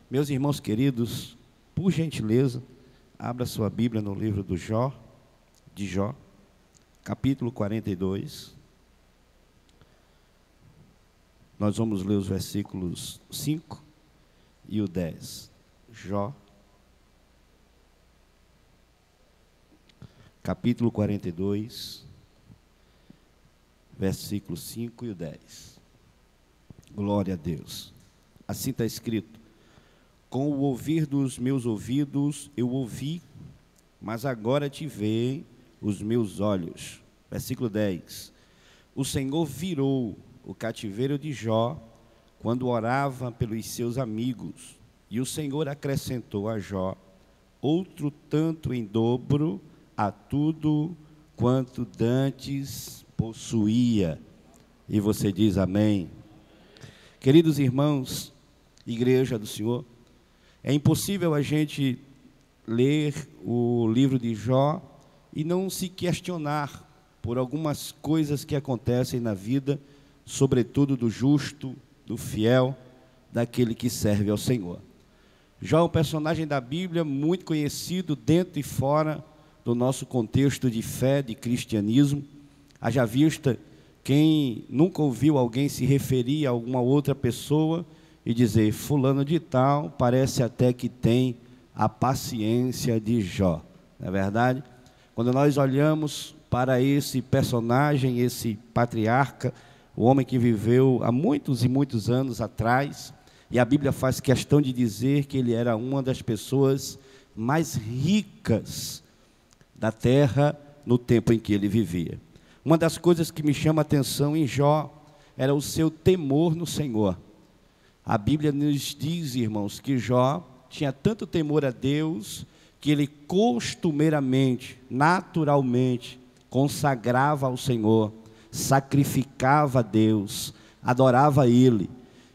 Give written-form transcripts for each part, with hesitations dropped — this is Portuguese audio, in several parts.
Meus irmãos queridos, por gentileza, abra sua Bíblia no livro de Jó, capítulo 42. Nós vamos ler os versículos 5 e o 10. Jó, capítulo 42, versículos 5 e o 10. Glória a Deus. Assim está escrito: com o ouvir dos meus ouvidos eu ouvi, mas agora te veem os meus olhos. Versículo 10. O Senhor virou o cativeiro de Jó quando orava pelos seus amigos, e o Senhor acrescentou a Jó outro tanto em dobro a tudo quanto dantes possuía. E você diz amém. Queridos irmãos, igreja do Senhor, é impossível a gente ler o livro de Jó e não se questionar por algumas coisas que acontecem na vida, sobretudo do justo, do fiel, daquele que serve ao Senhor. Jó é um personagem da Bíblia muito conhecido dentro e fora do nosso contexto de fé, de cristianismo. Haja vista quem nunca ouviu alguém se referir a alguma outra pessoa e dizer: fulano de tal parece até que tem a paciência de Jó. Não é verdade? Quando nós olhamos para esse personagem, esse patriarca, o homem que viveu há muitos e muitos anos atrás, e a Bíblia faz questão de dizer que ele era uma das pessoas mais ricas da terra no tempo em que ele vivia. Uma das coisas que me chama a atenção em Jó era o seu temor no Senhor. A Bíblia nos diz, irmãos, que Jó tinha tanto temor a Deus que ele costumeiramente, naturalmente, consagrava ao Senhor, sacrificava a Deus, adorava a Ele.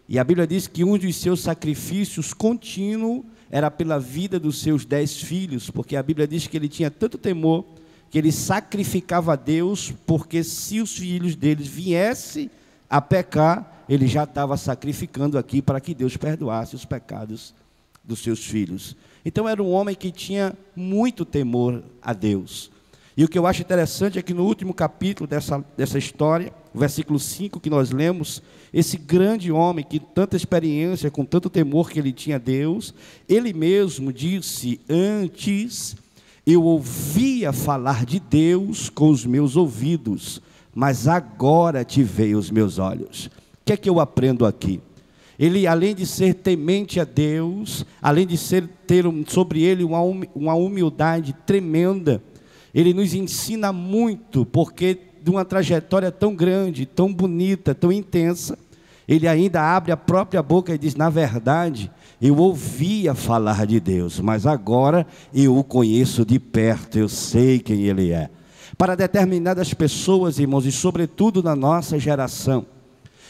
E a Bíblia diz que um dos seus sacrifícios contínuo era pela vida dos seus 10 filhos, porque a Bíblia diz que ele tinha tanto temor que ele sacrificava a Deus, porque se os filhos deles viessem a pecar, ele já estava sacrificando aqui para que Deus perdoasse os pecados dos seus filhos. Então era um homem que tinha muito temor a Deus. E o que eu acho interessante é que no último capítulo dessa história, o versículo 5 que nós lemos, esse grande homem que tanta experiência, com tanto temor que ele tinha a Deus, ele mesmo disse: antes eu ouvia falar de Deus com os meus ouvidos, mas agora te veio os meus olhos. O que é que eu aprendo aqui? Ele, além de ser temente a Deus, além de ter sobre ele uma humildade tremenda, ele nos ensina muito, porque de uma trajetória tão grande, tão bonita, tão intensa, ele ainda abre a própria boca e diz: na verdade, eu ouvia falar de Deus, mas agora eu o conheço de perto, eu sei quem Ele é. Para determinadas pessoas, irmãos, e sobretudo na nossa geração,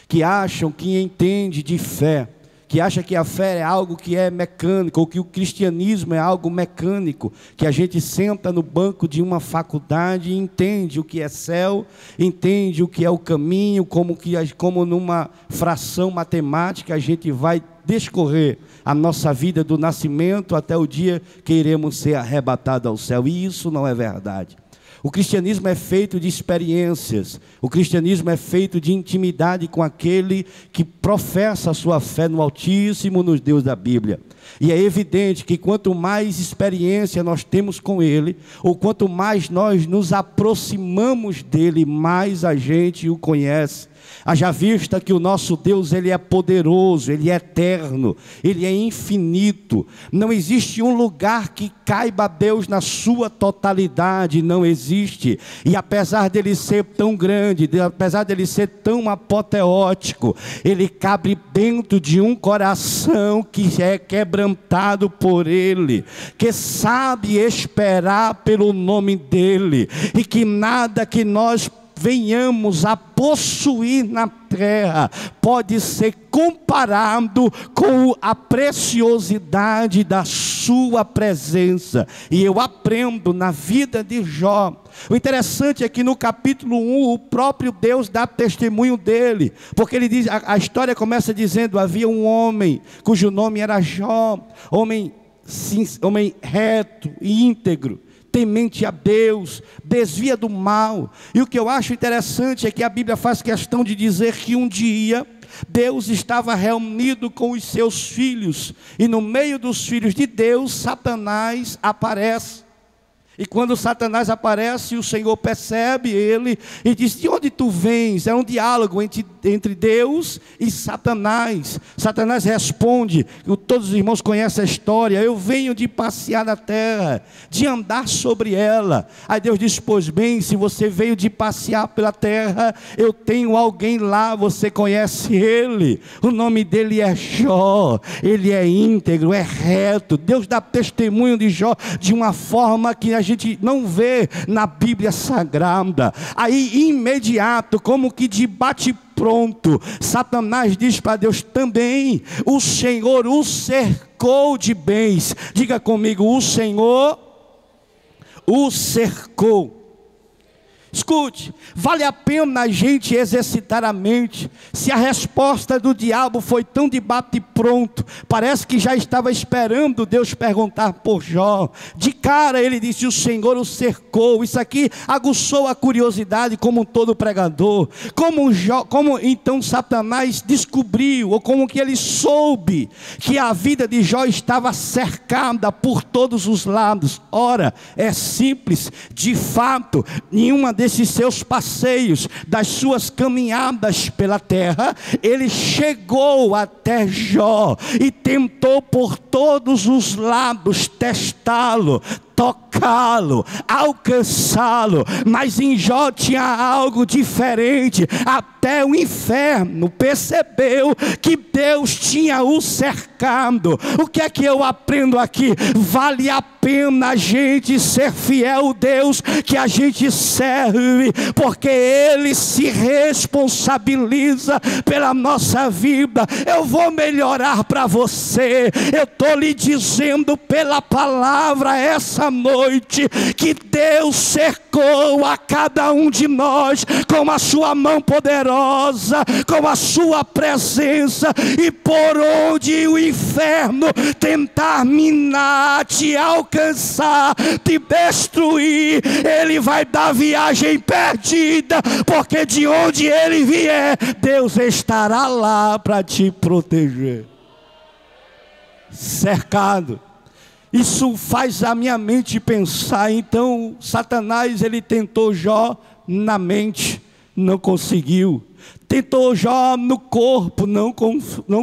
que acham que entende de fé, que acha que a fé é algo que é mecânico, ou que o cristianismo é algo mecânico, que a gente senta no banco de uma faculdade e entende o que é céu, entende o que é o caminho, como numa fração matemática a gente vai descorrer a nossa vida do nascimento até o dia que iremos ser arrebatados ao céu. E isso não é verdade. O cristianismo é feito de experiências, o cristianismo é feito de intimidade com aquele que professa a sua fé no Altíssimo, no Deus da Bíblia. E é evidente que quanto mais experiência nós temos com Ele, ou quanto mais nós nos aproximamos dEle, mais a gente o conhece. Haja vista que o nosso Deus, Ele é poderoso, Ele é eterno, Ele é infinito. Não existe um lugar que caiba a Deus na sua totalidade, não existe. E apesar dele ser tão grande, apesar dele ser tão apoteótico, Ele cabe dentro de um coração que é quebrantado por Ele, que sabe esperar pelo nome dEle, e que nada que nós venhamos a possuir na terra pode ser comparado com a preciosidade da sua presença. E eu aprendo na vida de Jó. O interessante é que no capítulo 1 o próprio Deus dá testemunho dele, porque ele diz, a história começa dizendo: havia um homem cujo nome era Jó, homem reto e íntegro, temente a Deus, desvia do mal. E o que eu acho interessante é que a Bíblia faz questão de dizer que um dia Deus estava reunido com os seus filhos, e no meio dos filhos de Deus, Satanás aparece. E quando Satanás aparece, o Senhor percebe ele e diz: de onde tu vens? É um diálogo entre Deus e Satanás. Satanás responde, todos os irmãos conhecem a história: eu venho de passear na terra, de andar sobre ela. Aí Deus diz: pois bem, se você veio de passear pela terra, eu tenho alguém lá, você conhece ele, o nome dele é Jó, ele é íntegro, é reto. Deus dá testemunho de Jó de uma forma que a gente não vê na Bíblia Sagrada. Aí imediato, como que de bate pronto, Satanás diz para Deus também: o Senhor o cercou de bens. Diga comigo: o Senhor o cercou. Escute, vale a pena a gente exercitar a mente. Se a resposta do diabo foi tão de bate pronto, parece que já estava esperando Deus perguntar por Jó. De cara ele disse: o Senhor o cercou. Isso aqui aguçou a curiosidade, como todo pregador. Como então Satanás descobriu, ou como que ele soube que a vida de Jó estava cercada por todos os lados? Ora, é simples. De fato, nenhuma desses seus passeios, das suas caminhadas pela terra, ele chegou até Jó e tentou por todos os lados testá-lo, tocá-lo, alcançá-lo. Mas em Jó tinha algo diferente. Até o inferno percebeu que Deus tinha o cercado. O que é que eu aprendo aqui? Vale a pena a gente ser fiel ao Deus que a gente serve, porque Ele se responsabiliza pela nossa vida. Eu vou melhorar para você. Eu estou lhe dizendo pela palavra essa noite que Deus cercou a cada um de nós com a sua mão poderosa, com a sua presença, e por onde o inferno tentar minar, te alcançar, te destruir, ele vai dar viagem perdida, porque de onde ele vier, Deus estará lá para te proteger. Cercado. Isso faz a minha mente pensar. Então Satanás, ele tentou Jó na mente, não conseguiu. Tentou Jó no corpo, não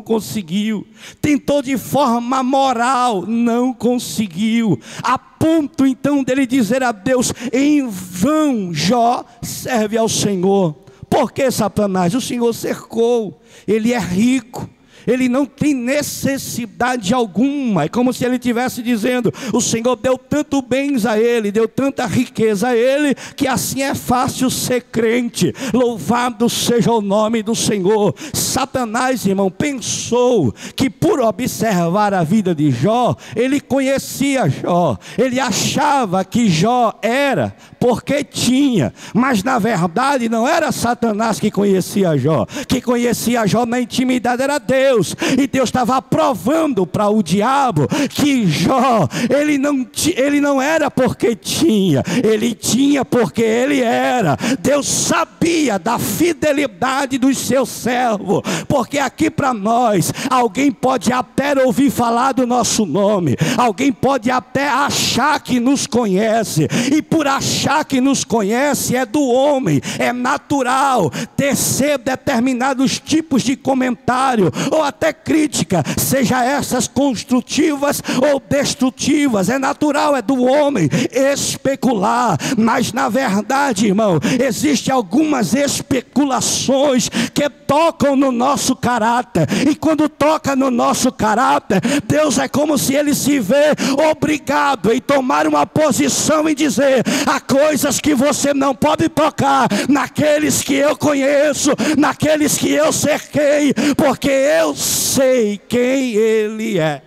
conseguiu. Tentou de forma moral, não conseguiu. A ponto então dele dizer a Deus: em vão Jó serve ao Senhor. Por que, Satanás? O Senhor cercou, ele é rico, ele não tem necessidade alguma. É como se ele estivesse dizendo: o Senhor deu tanto bens a ele, deu tanta riqueza a ele, que assim é fácil ser crente. Louvado seja o nome do Senhor. Satanás, irmão, pensou que por observar a vida de Jó, ele conhecia Jó, ele achava que Jó era porque tinha, mas na verdade não era Satanás que conhecia Jó. Quem conhecia Jó na intimidade era Deus. E Deus estava provando para o diabo que Jó, ele não era porque tinha, ele tinha porque ele era. Deus sabia da fidelidade dos seus servos, porque aqui para nós, alguém pode até ouvir falar do nosso nome, alguém pode até achar que nos conhece, e por achar que nos conhece, é do homem, é natural tecer determinados tipos de comentário, ou até crítica, seja essas construtivas ou destrutivas. É natural, é do homem especular, mas na verdade, irmão, existem algumas especulações que tocam no nosso caráter, e quando toca no nosso caráter, Deus é como se ele se vê obrigado em tomar uma posição e dizer: há coisas que você não pode tocar naqueles que eu conheço, naqueles que eu cerquei, porque eu sei quem ele é.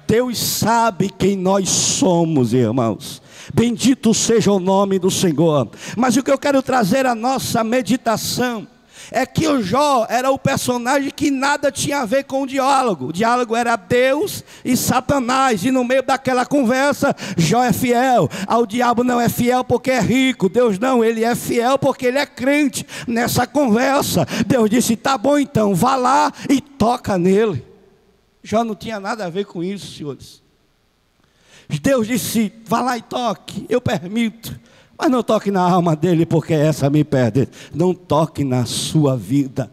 Deus sabe quem nós somos, irmãos. Bendito seja o nome do Senhor. Mas o que eu quero trazer à nossa meditação é que o Jó era o personagem que nada tinha a ver com o diálogo. O diálogo era Deus e Satanás, e no meio daquela conversa, Jó é fiel. Ao diabo não é fiel porque é rico. Deus não, ele é fiel porque ele é crente. Nessa conversa, Deus disse: tá bom então, vá lá e toca nele. Jó não tinha nada a ver com isso, senhores. Deus disse: vá lá e toque, eu permito. Mas não toque na alma dele, porque essa me perde. Não toque na sua vida.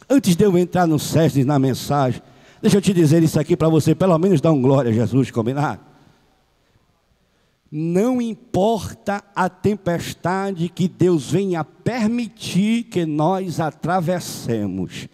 Antes de eu entrar no SESD, na mensagem, deixa eu te dizer isso aqui para você, pelo menos dá um glória a Jesus, combinado? Não importa a tempestade que Deus venha permitir que nós atravessemos,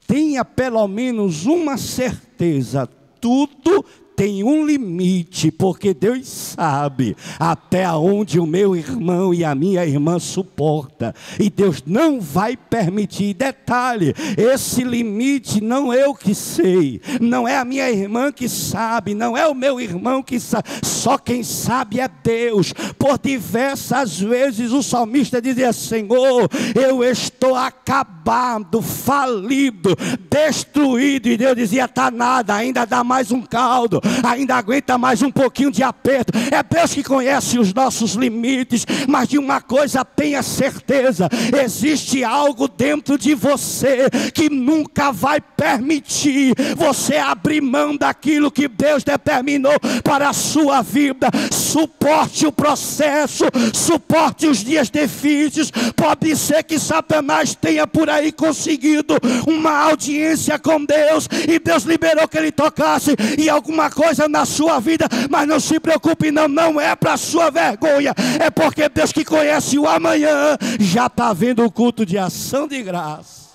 tenha pelo menos uma certeza: tudo tem um limite, porque Deus sabe até onde o meu irmão e a minha irmã suporta, e Deus não vai permitir. Detalhe, esse limite não eu que sei, não é a minha irmã que sabe, não é o meu irmão que sabe, só quem sabe é Deus. Por diversas vezes o salmista dizia: Senhor, eu estou acabado, falido, destruído, e Deus dizia: tá nada, ainda dá mais um caldo, ainda aguenta mais um pouquinho de aperto. É Deus que conhece os nossos limites, mas de uma coisa tenha certeza: existe algo dentro de você que nunca vai permitir você abrir mão daquilo que Deus determinou para a sua vida. Suporte o processo, suporte os dias difíceis. Pode ser que Satanás tenha por aí conseguido uma audiência com Deus, e Deus liberou que ele tocasse em alguma coisa na sua vida, mas não se preocupe, não é para sua vergonha, é porque Deus, que conhece o amanhã, já está vendo o culto de ação de graça.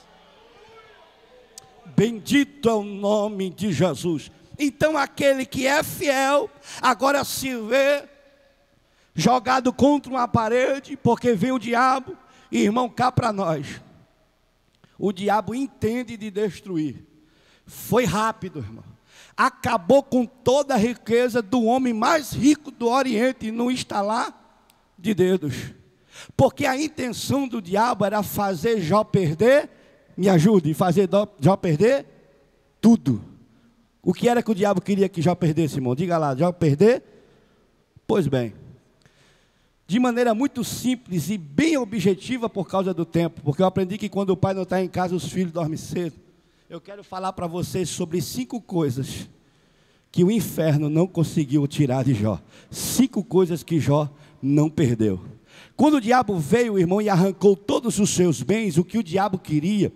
Bendito é o nome de Jesus. Então aquele que é fiel agora se vê jogado contra uma parede, porque vem o diabo. E irmão, cá para nós, o diabo entende de destruir. Foi rápido, irmão. Acabou com toda a riqueza do homem mais rico do Oriente, no estalar de dedos. Porque a intenção do diabo era fazer Jó perder, me ajude, fazer Jó perder tudo. O que era que o diabo queria que Jó perdesse, irmão? Diga lá, Jó perder? Pois bem, de maneira muito simples e bem objetiva, por causa do tempo, porque eu aprendi que quando o pai não está em casa, os filhos dormem cedo. Eu quero falar para vocês sobre 5 coisas que o inferno não conseguiu tirar de Jó. 5 coisas que Jó não perdeu. Quando o diabo veio, irmão, e arrancou todos os seus bens, o que o diabo queria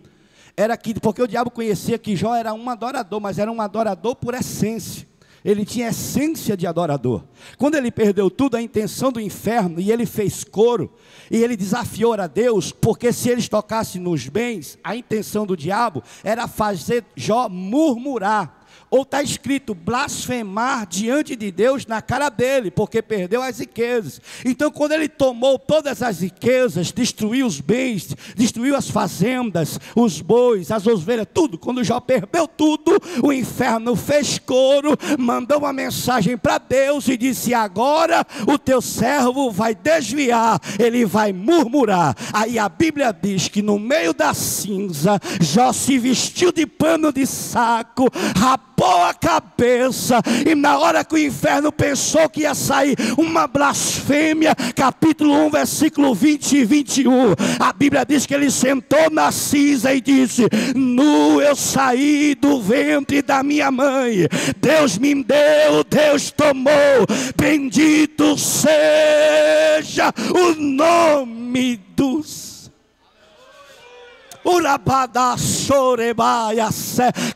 era que, porque o diabo conhecia que Jó era um adorador, mas era um adorador por essência. Ele tinha essência de adorador. Quando ele perdeu tudo, a intenção do inferno, e ele fez coro, e ele desafiou a Deus, porque se eles tocassem nos bens, a intenção do diabo era fazer Jó murmurar. Ou está escrito, blasfemar diante de Deus na cara dele, porque perdeu as riquezas. Então quando ele tomou todas as riquezas, destruiu os bens, destruiu as fazendas, os bois, as ovelhas, tudo. Quando Jó perdeu tudo, o inferno fez coro, mandou uma mensagem para Deus e disse: agora o teu servo vai desviar, ele vai murmurar. Aí a Bíblia diz que no meio da cinza, Jó se vestiu de pano de saco, rapou a cabeça, e na hora que o inferno pensou que ia sair uma blasfêmia, capítulo 1, versículo 20 e 21, a Bíblia diz que ele sentou na cinza e disse: nu eu saí do ventre da minha mãe, Deus me deu, Deus tomou, bendito seja o nome dos...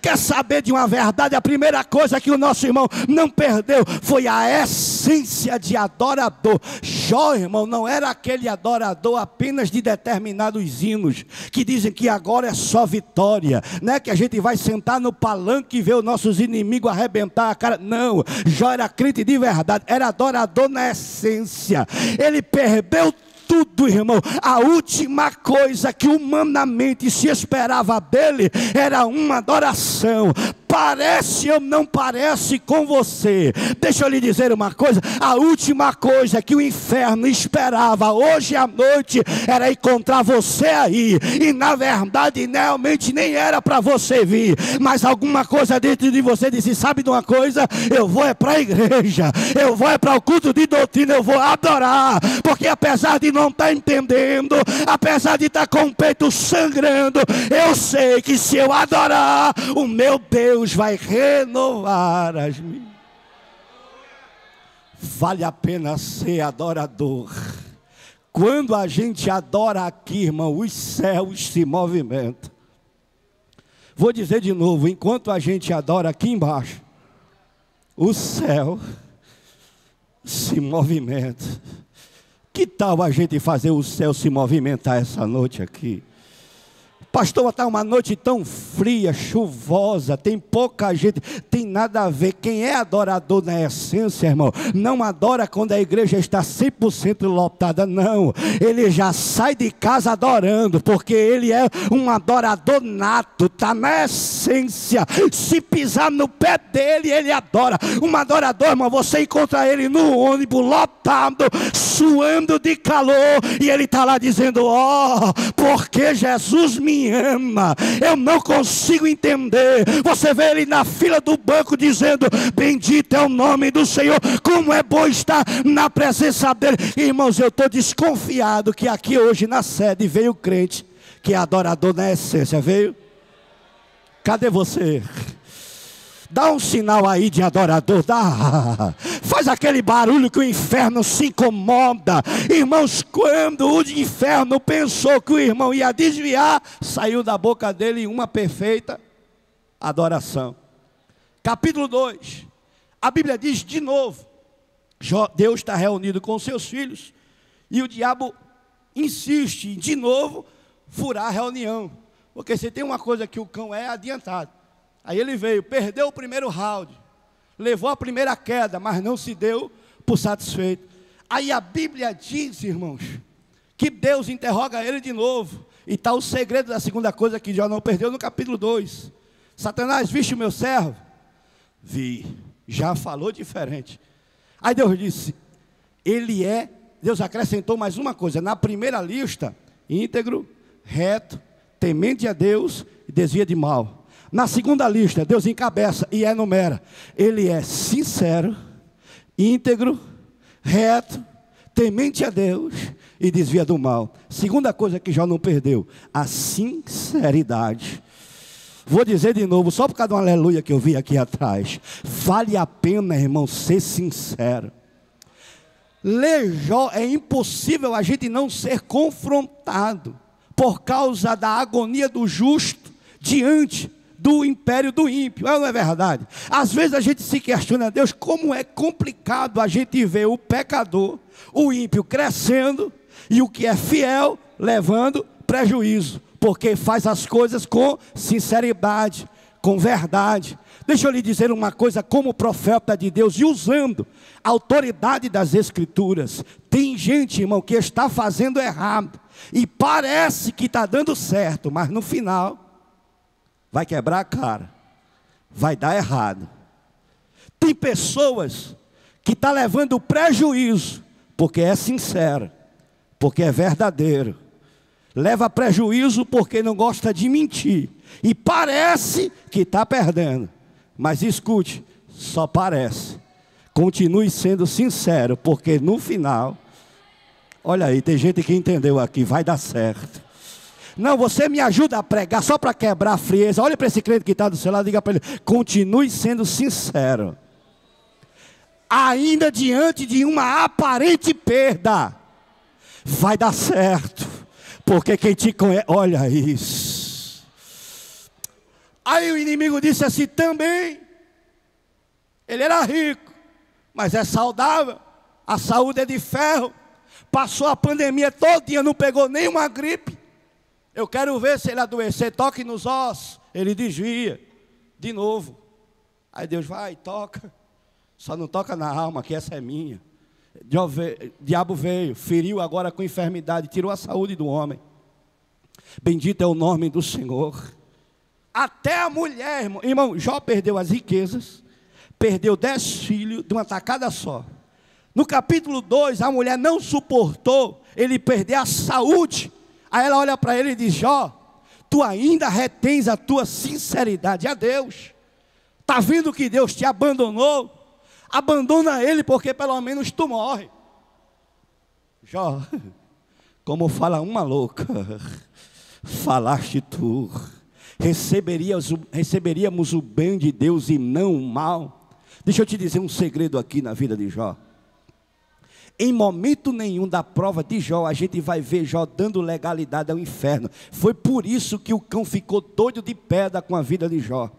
Quer saber de uma verdade? A primeira coisa que o nosso irmão não perdeu foi a essência de adorador. Jó, irmão, não era aquele adorador apenas de determinados hinos que dizem que agora é só vitória, né? Que a gente vai sentar no palanque e ver os nossos inimigos arrebentar a cara. Não, Jó era crente de verdade, era adorador na essência. Ele perdeu tudo, irmão. A última coisa que humanamente se esperava dele era uma adoração. Parece ou não parece com você? Deixa eu lhe dizer uma coisa. A última coisa que o inferno esperava hoje à noite era encontrar você aí. E na verdade realmente nem era para você vir, mas alguma coisa dentro de você disse: sabe de uma coisa? Eu vou é para a igreja, eu vou é para o culto de doutrina, eu vou adorar. Porque apesar de não estar entendendo, apesar de estar com o peito sangrando, eu sei que se eu adorar, o meu Deus vai renovar as minhas. Vale a pena ser adorador. Quando a gente adora aqui, irmão, os céus se movimentam. Vou dizer de novo: enquanto a gente adora aqui embaixo, o céu se movimenta. Que tal a gente fazer o céu se movimentar essa noite aqui? Pastor, está uma noite tão fria, chuvosa, tem pouca gente, tem nada a ver. Quem é adorador na essência, irmão, não adora quando a igreja está 100% lotada, não. Ele já sai de casa adorando, porque ele é um adorador nato, está na essência. Se pisar no pé dele, ele adora. Um adorador, irmão, você encontra ele no ônibus lotado, suando de calor, e ele está lá dizendo: ó, porque Jesus me ama. Eu não consigo entender. Você vê ele na fila do banco dizendo: bendito é o nome do Senhor. Como é bom estar na presença dele. Irmãos, eu estou desconfiado que aqui hoje na sede veio crente que é adorador na essência. Veio? Cadê você? Dá um sinal aí de adorador, dá. Faz aquele barulho que o inferno se incomoda. Irmãos, quando o inferno pensou que o irmão ia desviar, saiu da boca dele uma perfeita adoração. Capítulo 2, a Bíblia diz de novo: Deus está reunido com seus filhos, e o diabo insiste em de novo furar a reunião. Porque se tem uma coisa que o cão é adiantado. Aí ele veio, perdeu o primeiro round, levou a primeira queda, mas não se deu por satisfeito. Aí a Bíblia diz, irmãos, que Deus interroga ele de novo. E está o segredo da segunda coisa que Jó não perdeu no capítulo 2. Satanás, viste o meu servo? Vi. Já falou diferente. Aí Deus disse, Deus acrescentou mais uma coisa. Na primeira lista, íntegro, reto, temente a Deus e desvia de mal. Na segunda lista, Deus encabeça e enumera: ele é sincero, íntegro, reto, temente a Deus e desvia do mal. Segunda coisa que Jó não perdeu: a sinceridade. Vou dizer de novo, só por causa do aleluia que eu vi aqui atrás. Vale a pena, irmão, ser sincero. Ler Jó, é impossível a gente não ser confrontado por causa da agonia do justo diante do império do ímpio. Não é verdade? Às vezes a gente se questiona: Deus, como é complicado a gente ver o pecador, o ímpio crescendo e o que é fiel levando prejuízo, porque faz as coisas com sinceridade, com verdade. Deixa eu lhe dizer uma coisa, como profeta de Deus e usando a autoridade das Escrituras. Tem gente, irmão, que está fazendo errado e parece que está dando certo, mas no final vai quebrar a cara, vai dar errado. Tem pessoas que estão levando prejuízo, porque é sincero, porque é verdadeiro. Leva prejuízo porque não gosta de mentir, e parece que está perdendo. Mas escute, só parece. Continue sendo sincero, porque no final, olha aí, tem gente que entendeu aqui, vai dar certo. Não, você me ajuda a pregar só para quebrar a frieza. Olha para esse crente que está do seu lado, diga para ele: continue sendo sincero. Ainda diante de uma aparente perda, vai dar certo. Porque quem te conhece, olha isso. Aí o inimigo disse assim também. Ele era rico, mas é saudável, a saúde é de ferro. Passou a pandemia todinha, não pegou nenhuma gripe. Eu quero ver se ele adoecer, toque nos ossos. Ele desvia, de novo. Aí Deus vai, toca. Só não toca na alma, que essa é minha. Diabo veio, feriu agora com enfermidade, tirou a saúde do homem. Bendito é o nome do Senhor. Até a mulher, irmão, Jó perdeu as riquezas, perdeu 10 filhos de uma tacada só. No capítulo 2, a mulher não suportou ele perder a saúde. Aí ela olha para ele e diz: Jó, tu ainda retens a tua sinceridade a Deus. Está vendo que Deus te abandonou? Abandona ele, porque pelo menos tu morre. Jó, como fala uma louca, falaste tu. Receberíamos o bem de Deus e não o mal. Deixa eu te dizer um segredo aqui na vida de Jó. Em momento nenhum da prova de Jó, a gente vai ver Jó dando legalidade ao inferno. Foi por isso que o cão ficou doido de pedra com a vida de Jó.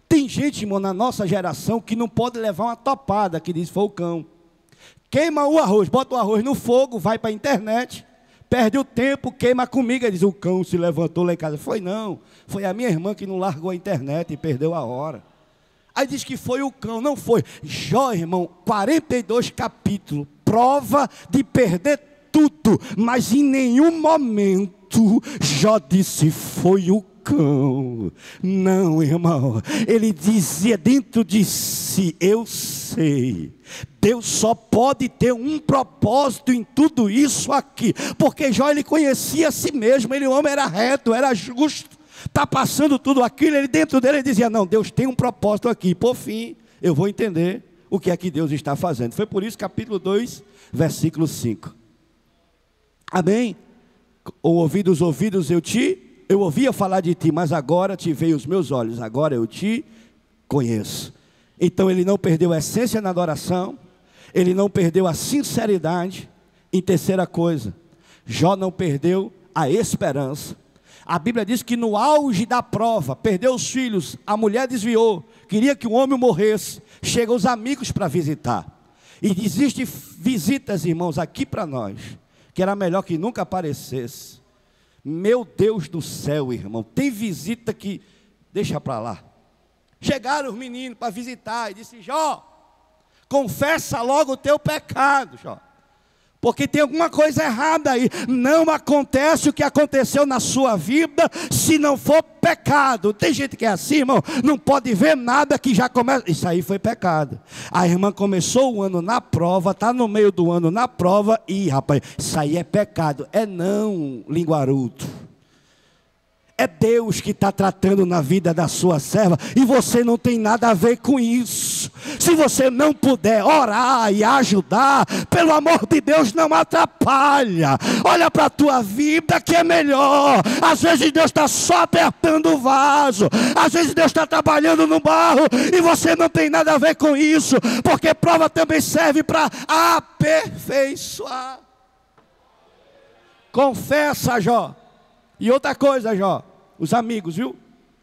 Tem gente, irmão, na nossa geração que não pode levar uma topada, que diz: foi o cão. Queima o arroz, bota o arroz no fogo, vai para a internet, perde o tempo, queima a comida, diz: o cão se levantou lá em casa. Foi não, foi a minha irmã que não largou a internet e perdeu a hora. Aí diz que foi o cão, não foi. Jó, irmão, 42 capítulos, prova de perder tudo, mas em nenhum momento Jó disse: foi o cão. Não, irmão, ele dizia dentro de si: eu sei, Deus só pode ter um propósito em tudo isso aqui, porque Jó, ele conhecia a si mesmo, ele, o homem era reto, era justo. Está passando tudo aquilo, ele dentro dele ele dizia: não, Deus tem um propósito aqui, por fim eu vou entender o que é que Deus está fazendo. Foi por isso capítulo 2, versículo 5. Amém? Ou ouvi dos ouvidos eu ouvia falar de ti, mas agora te veio os meus olhos, agora eu te conheço. Então ele não perdeu a essência na adoração, ele não perdeu a sinceridade. Em terceira coisa, Jó não perdeu a esperança. A Bíblia diz que no auge da prova, perdeu os filhos, a mulher desviou, queria que o homem morresse, chegam os amigos para visitar. E existem visitas, irmãos, aqui para nós, que era melhor que nunca aparecesse. Meu Deus do céu, irmão, tem visita que deixa para lá. Chegaram os meninos para visitar e disse: Jó, confessa logo o teu pecado, Jó, porque tem alguma coisa errada aí. Não acontece o que aconteceu na sua vida se não for pecado. Tem gente que é assim, irmão, não pode ver nada que já começa. Isso aí foi pecado. A irmã começou o ano na prova, está no meio do ano na prova, e rapaz, isso aí é pecado. É não, linguarudo. É Deus que está tratando na vida da sua serva, e você não tem nada a ver com isso. Se você não puder orar e ajudar, pelo amor de Deus, não atrapalha. Olha para a tua vida que é melhor. Às vezes Deus está só apertando o vaso, às vezes Deus está trabalhando no barro, e você não tem nada a ver com isso, porque prova também serve para aperfeiçoar. Confessa, Jó. E outra coisa, Jó, os amigos, viu?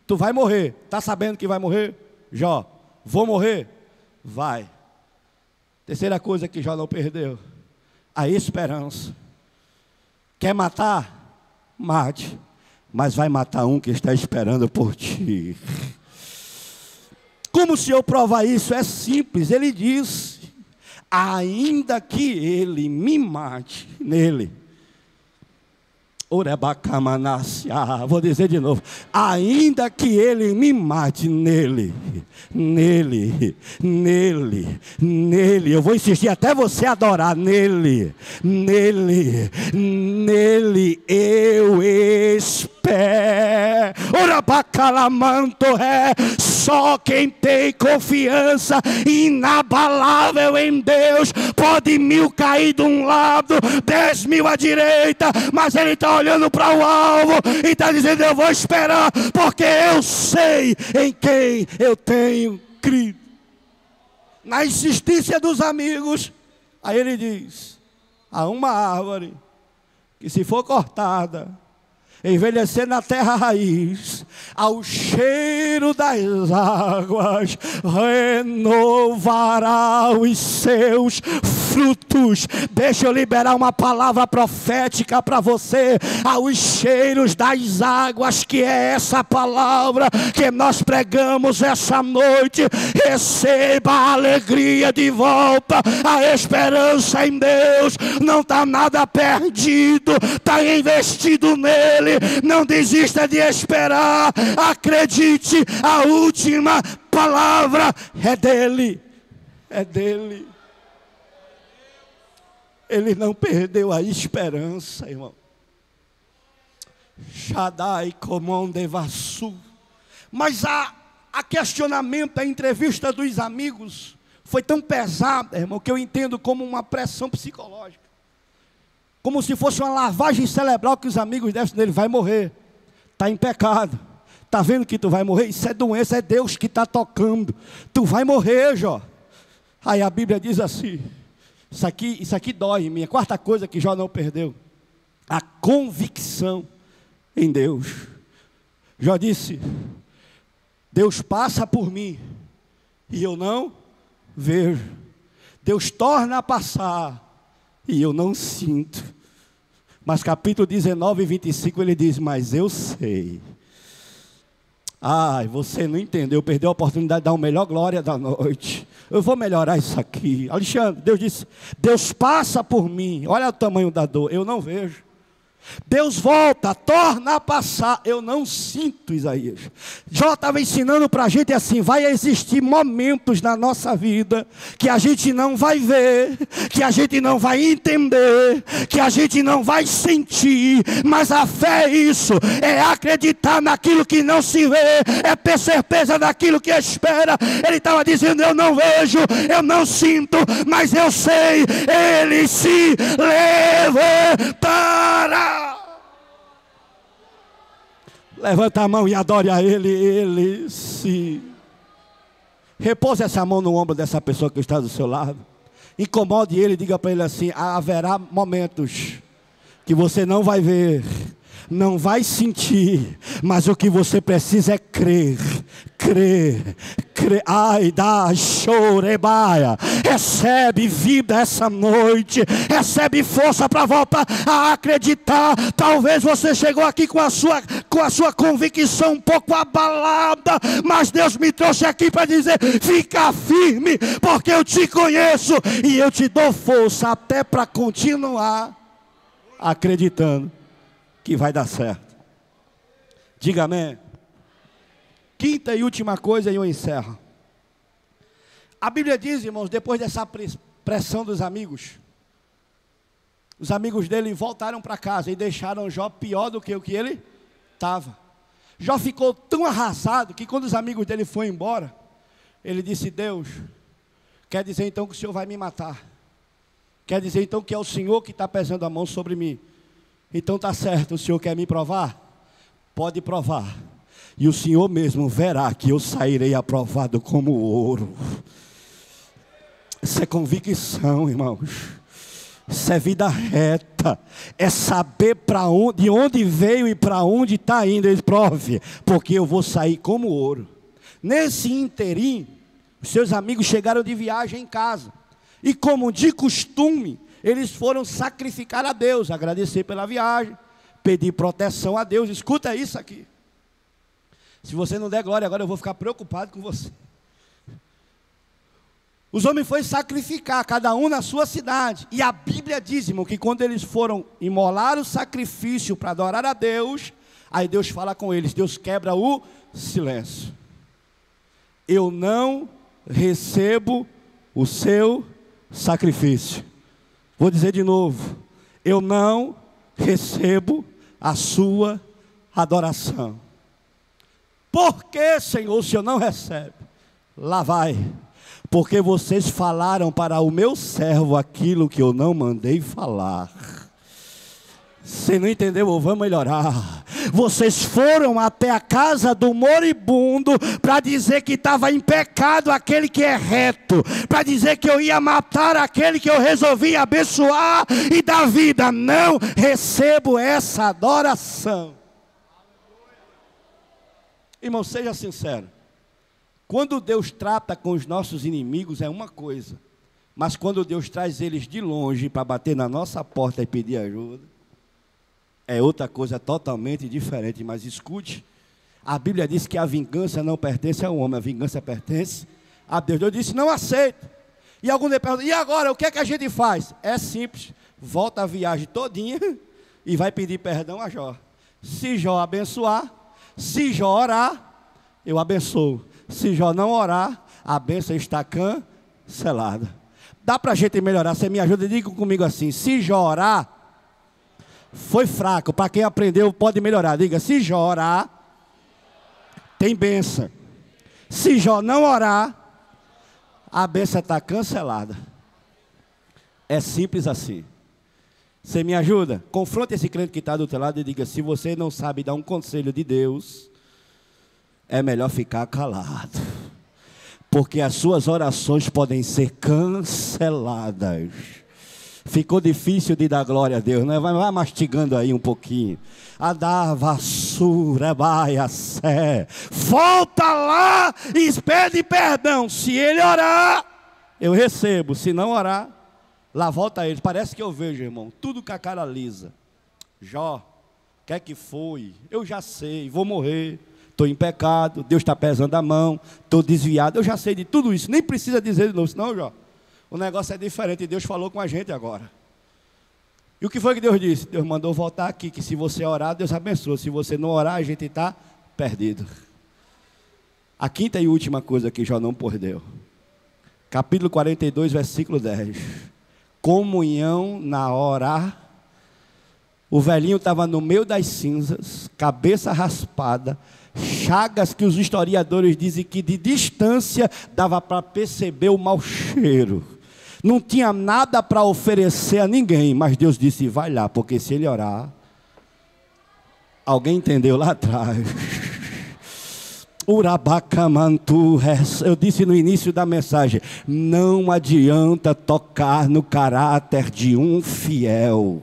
Tu vai morrer, está sabendo que vai morrer? Jó, vou morrer? Vai. Terceira coisa que Jó não perdeu: a esperança. Quer matar? Mate, mas vai matar um que está esperando por ti. Como se eu provar isso? É simples. Ele diz: ainda que ele me mate nele. Vou dizer de novo: ainda que ele me mate nele, eu vou insistir até você adorar, nele eu espero. Só quem tem confiança inabalável em Deus, pode 1000 cair de um lado, 10.000 à direita, mas ele está olhando para o alvo e está dizendo: eu vou esperar, porque eu sei em quem eu tenho crido. Na insistência dos amigos, aí ele diz: há uma árvore que, se for cortada, envelhecer na terra raiz, ao cheiro das águas, renovará os seus frutos. Deixa eu liberar uma palavra profética para você, aos cheiros das águas, que é essa palavra que nós pregamos essa noite. Receba a alegria de volta, a esperança em Deus. Não está nada perdido, está investido nele. Não desista de esperar, acredite, a última palavra é dele, é dele. Ele não perdeu a esperança, irmão. Shaddai Komon Devassu. Mas a questionamento, a entrevista dos amigos foi tão pesada, irmão, que eu entendo como uma pressão psicológica. Como se fosse uma lavagem cerebral que os amigos dessem nele. Vai morrer, está em pecado, está vendo que tu vai morrer? Isso é doença, é Deus que está tocando. Tu vai morrer, Jó. Aí a Bíblia diz assim, isso aqui dói em mim. A quarta coisa que Jó não perdeu, a convicção em Deus. Jó disse, Deus passa por mim e eu não vejo. Deus torna a passar e eu não sinto. Mas capítulo 19 e 25 ele diz, mas eu sei. Ai, você não entendeu, perdeu a oportunidade de dar uma melhor glória da noite. Eu vou melhorar isso aqui. Alexandre, Deus disse, Deus passa por mim. Olha o tamanho da dor, eu não vejo. Deus volta, torna a passar, eu não sinto, Isaías. Jó estava ensinando para a gente assim, vai existir momentos na nossa vida que a gente não vai ver, que a gente não vai entender, que a gente não vai sentir, mas a fé é isso, é acreditar naquilo que não se vê, é ter certeza daquilo que espera. Ele estava dizendo, eu não vejo, eu não sinto, mas eu sei, ele se levantará. Levanta a mão e adore a Ele, Ele se... Repouse essa mão no ombro dessa pessoa que está do seu lado. Incomode ele, diga para ele assim, haverá momentos que você não vai ver, não vai sentir, mas o que você precisa é crer, crer, crer. Ai, dá chorebaia. Recebe vida essa noite, recebe força para voltar a acreditar. Talvez você chegou aqui com a sua convicção um pouco abalada, mas Deus me trouxe aqui para dizer, fica firme, porque eu te conheço e eu te dou força até para continuar acreditando que vai dar certo. Diga amém. Quinta e última coisa e eu encerro. A Bíblia diz, irmãos, depois dessa pressão dos amigos, os amigos dele voltaram para casa e deixaram Jó pior do que o que ele estava. Jó ficou tão arrasado que quando os amigos dele foram embora, ele disse, Deus, quer dizer então que o Senhor vai me matar? Quer dizer então que é o Senhor que está pesando a mão sobre mim? Então está certo, o Senhor quer me provar? Pode provar. E o Senhor mesmo verá que eu sairei aprovado como ouro. Isso é convicção, irmãos. Isso é vida reta. É saber de onde veio e para onde está indo. Ele prove, porque eu vou sair como ouro. Nesse interim, os seus amigos chegaram de viagem em casa. E como de costume, eles foram sacrificar a Deus, agradecer pela viagem, pedir proteção a Deus. Escuta isso aqui. Se você não der glória agora, eu vou ficar preocupado com você. Os homens foram sacrificar, cada um na sua cidade. E a Bíblia diz, irmão, que quando eles foram imolar o sacrifício para adorar a Deus, aí Deus fala com eles, Deus quebra o silêncio. Eu não recebo o seu sacrifício. Vou dizer de novo, eu não recebo a sua adoração. Por que, Senhor, o Senhor não recebe? Lá vai. Porque vocês falaram para o meu servo aquilo que eu não mandei falar. Você não entendeu? Vamos melhorar. Vocês foram até a casa do moribundo para dizer que estava em pecado aquele que é reto, para dizer que eu ia matar aquele que eu resolvi abençoar e dar vida. Não recebo essa adoração. Irmão, seja sincero. Quando Deus trata com os nossos inimigos é uma coisa, mas quando Deus traz eles de longe para bater na nossa porta e pedir ajuda, é outra coisa totalmente diferente. Mas escute, a Bíblia diz que a vingança não pertence ao homem, a vingança pertence a Deus. Deus disse, não aceito. E algum deles pergunta, e agora, o que é que a gente faz? É simples, volta a viagem todinha e vai pedir perdão a Jó. Se Jó abençoar, se Jó orar, eu abençoo. Se Jó não orar, a bênção está cancelada. Dá para a gente melhorar, você me ajuda, diga comigo assim, se Jó orar, foi fraco, para quem aprendeu pode melhorar, diga, se Jó orar, tem bênção. Se Jó não orar, a bênção está cancelada. É simples assim. Você me ajuda? Confronte esse crente que está do teu lado e diga, se você não sabe dar um conselho de Deus, é melhor ficar calado, porque as suas orações podem ser canceladas. Ficou difícil de dar glória a Deus, né? Vai mastigando aí um pouquinho. A dar vassoura, vai a sé. Volta lá e pede perdão. Se ele orar, eu recebo. Se não orar, lá volta ele. Parece que eu vejo, irmão, tudo com a cara lisa. Jó, o que é que foi? Eu já sei, vou morrer. Estou em pecado, Deus está pesando a mão, estou desviado, eu já sei de tudo isso, nem precisa dizer de novo, não, Jó. O negócio é diferente, Deus falou com a gente agora. E o que foi que Deus disse? Deus mandou voltar aqui, que se você orar, Deus abençoa, se você não orar, a gente está perdido. A quinta e última coisa que Jó não perdeu. Capítulo 42, versículo 10. Comunhão na hora. O velhinho estava no meio das cinzas, cabeça raspada, chagas que os historiadores dizem que de distância dava para perceber o mau cheiro. Não tinha nada para oferecer a ninguém, mas Deus disse, vai lá, porque se ele orar, alguém entendeu lá atrás. Urabacamantu, eu disse no início da mensagem, não adianta tocar no caráter de um fiel.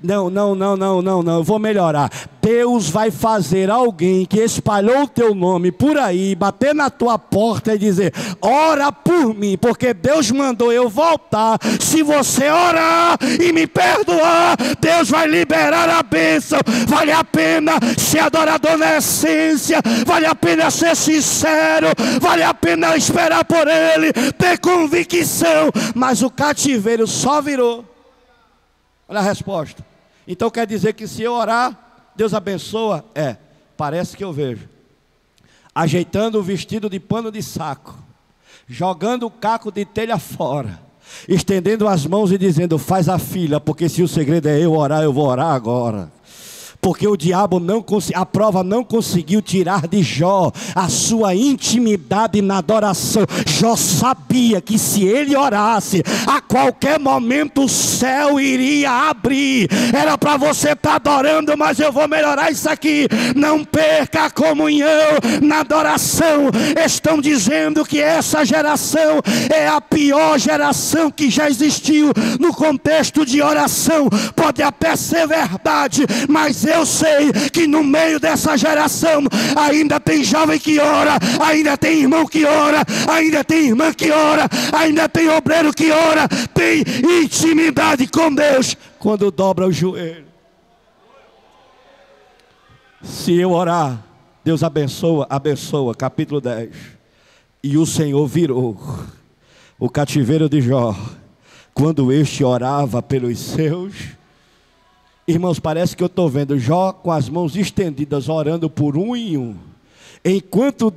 Não, eu vou melhorar. Deus vai fazer alguém que espalhou o teu nome por aí, bater na tua porta e dizer, ora por mim, porque Deus mandou eu voltar. Se você orar e me perdoar, Deus vai liberar a bênção. Vale a pena ser adorador na essência, vale a pena ser sincero, vale a pena esperar por Ele, ter convicção. Mas o cativeiro só virou. Olha a resposta. Então quer dizer que se eu orar, Deus abençoa? Parece que eu vejo. Ajeitando o vestido de pano de saco, jogando o caco de telha fora, estendendo as mãos e dizendo, faz a fila, porque se o segredo é eu orar, eu vou orar agora. Porque o diabo a prova não conseguiu tirar de Jó a sua intimidade na adoração. Jó sabia que se ele orasse, a qualquer momento o céu iria abrir. Era para você estar adorando, mas eu vou melhorar isso aqui. Não perca a comunhão na adoração. Estão dizendo que essa geração é a pior geração que já existiu no contexto de oração. Pode até ser verdade, mas eu sei que no meio dessa geração ainda tem jovem que ora, ainda tem irmão que ora, ainda tem irmã que ora, ainda tem obreiro que ora, tem intimidade com Deus quando dobra o joelho. Se eu orar, Deus abençoa, capítulo 10. E o Senhor virou o cativeiro de Jó, quando este orava pelos seus. Irmãos, parece que eu estou vendo Jó com as mãos estendidas, orando por um em um. Enquanto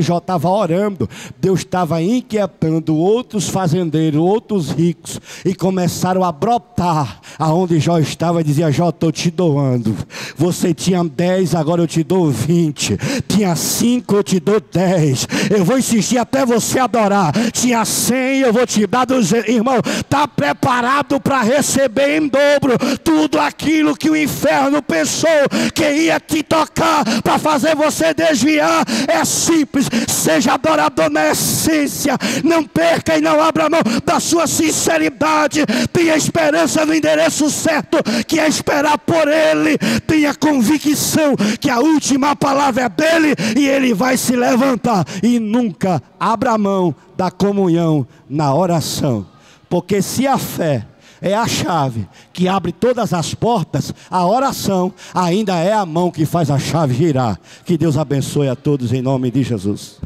Jó estava orando, Deus estava inquietando outros fazendeiros, outros ricos, e começaram a brotar aonde Jó estava, e dizia, Jó, estou te doando. Você tinha 10, agora eu te dou 20. Tinha 5, eu te dou 10. Eu vou insistir até você adorar. Tinha 100, eu vou te dar 200. Irmão, está preparado para receber em dobro tudo aquilo que o inferno pensou que ia te tocar para fazer você desviar, é simples: seja adorador na essência, não perca e não abra mão da sua sinceridade, tenha esperança no endereço certo, que é esperar por Ele, tenha convicção que a última palavra é dele, e Ele vai se levantar. E nunca abra mão da comunhão na oração, porque se a fé é a chave que abre todas as portas, a oração ainda é a mão que faz a chave girar. Que Deus abençoe a todos em nome de Jesus.